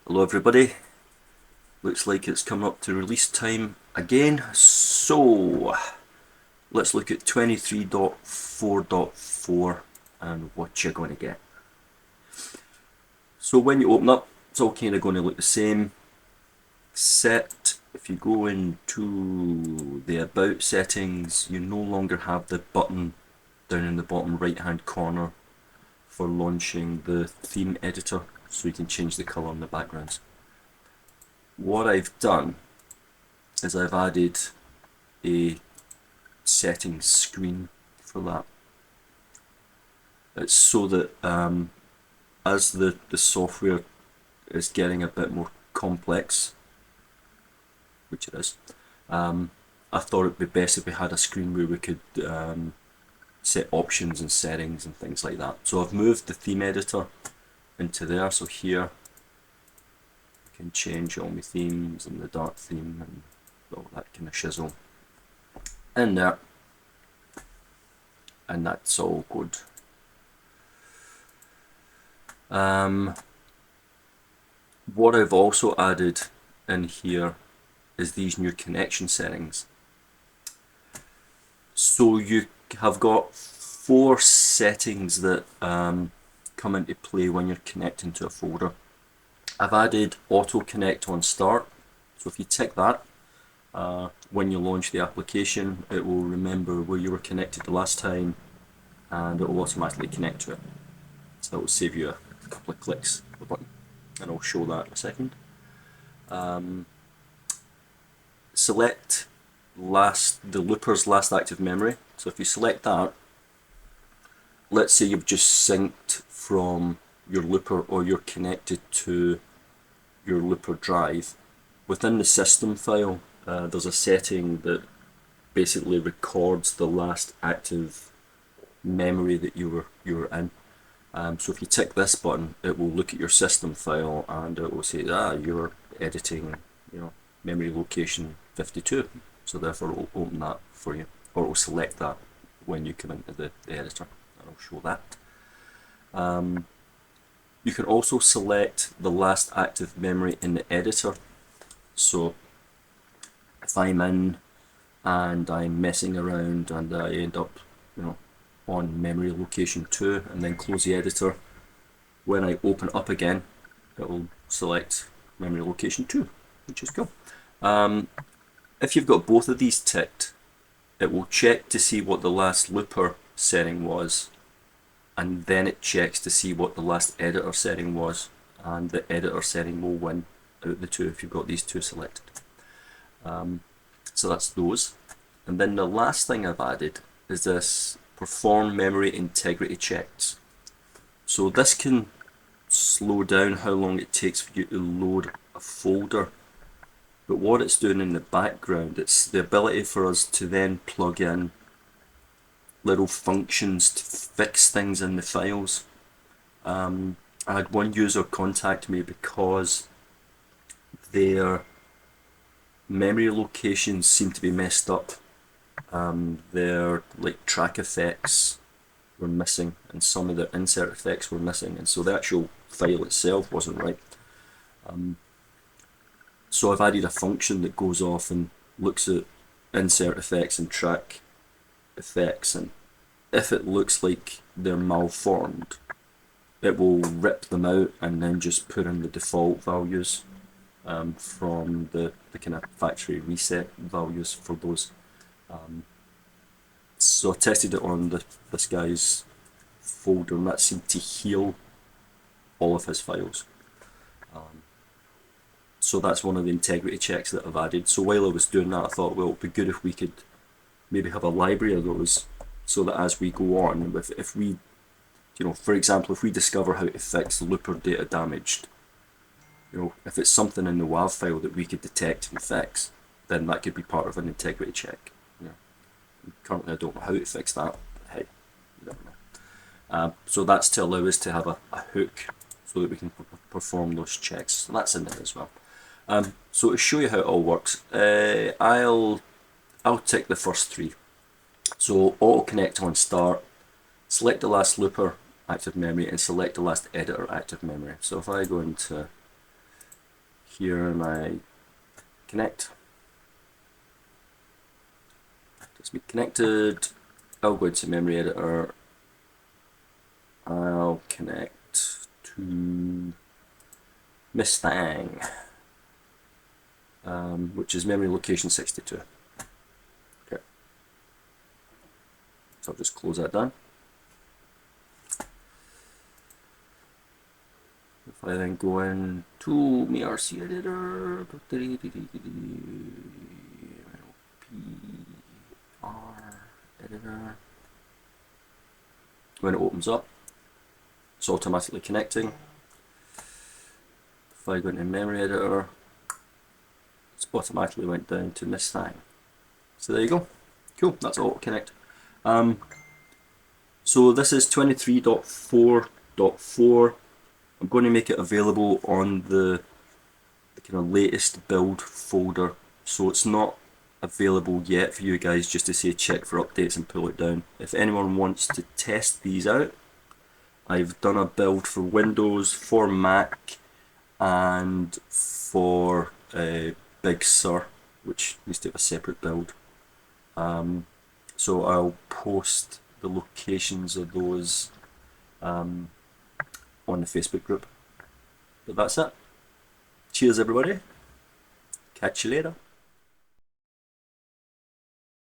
Hello everybody, looks like it's coming up to release time again, so let's look at 23.4.4 and what you're going to get. So when you open up, it's all kind of going to look the same, except if you go into the About settings, you no longer have the button down in the bottom right hand corner for launching the theme editor, so you can change the colour on the backgrounds. What I've done is I've added a settings screen for that. It's so that as the software is getting a bit more complex, which it is, I thought it'd be best if we had a screen where we could set options and settings and things like that. So I've moved the theme editor into there, so here I can change all my themes and the dark theme and all that kind of shizzle in there, and that's all good. What I've also added in here is these new connection settings. So you have got 4 settings that come into play when you're connecting to a folder. I've added auto connect on start, so if you tick that, when you launch the application, it will remember where you were connected the last time and it will automatically connect to it. So that will save you a couple of clicks of the button, and I'll show that in a second. Select the looper's last active memory. So if you select that, let's say you've just synced from your looper or you're connected to your looper drive. Within the system file, there's a setting that basically records the last active memory that you were in. So if you tick this button, it will look at your system file and it will say, you're editing, memory location 52. So therefore it will open that for you, or it will select that when you come into the editor, and I'll show that. You can also select the last active memory in the editor. So if I'm in and I'm messing around and I end up, on memory location 2 and then close the editor, when I open up again, it will select memory location 2, which is cool. If you've got both of these ticked, it will check to see what the last looper setting was, and then it checks to see what the last editor setting was, and the editor setting will win out of the two if you've got these two selected. So that's those. And then the last thing I've added is this perform memory integrity checks. So this can slow down how long it takes for you to load a folder, but what it's doing in the background, it's the ability for us to then plug in little functions to fix things in the files. I had one user contact me because their memory locations seem to be messed up. Their track effects were missing and some of their insert effects were missing, and so the actual file itself wasn't right. So I've added a function that goes off and looks at insert effects and track effects, and if it looks like they're malformed, it will rip them out and then just put in the default values from the kind of factory reset values for those. So I tested it on this guy's folder, and that seemed to heal all of his files. So that's one of the integrity checks that I've added. So while I was doing that, I thought, well, it'd be good if we could maybe have a library of those, so that as we go on, if we, for example, if we discover how to fix looper data damaged, if it's something in the WAV file that we could detect and fix, then that could be part of an integrity check. Currently I don't know how to fix that, but hey, you never know. So that's to allow us to have a hook so that we can perform those checks. So that's in there as well. So to show you how it all works, I'll tick the first 3. So auto connect on start, select the last looper active memory, and select the last editor active memory. So if I go into here and I connect. It's been connected. I'll go into memory editor. I'll connect to Mustang, which is memory location 62. Okay. So I'll just close that down. If I then go in to my RC-Editor, editor. When it opens up, it's automatically connecting. If I go into memory editor, it's automatically went down to Mustang. So there you go. Cool, that's auto connect. So this is 23.4.4. I'm going to make it available on the kind of latest build folder, so it's not available yet for you guys just to say check for updates and pull it down. If anyone wants to test these out, I've done a build for Windows, for Mac, and for Big Sur, which needs to have a separate build. So I'll post the locations of those on the Facebook group. But that's it. Cheers everybody. Catch you later.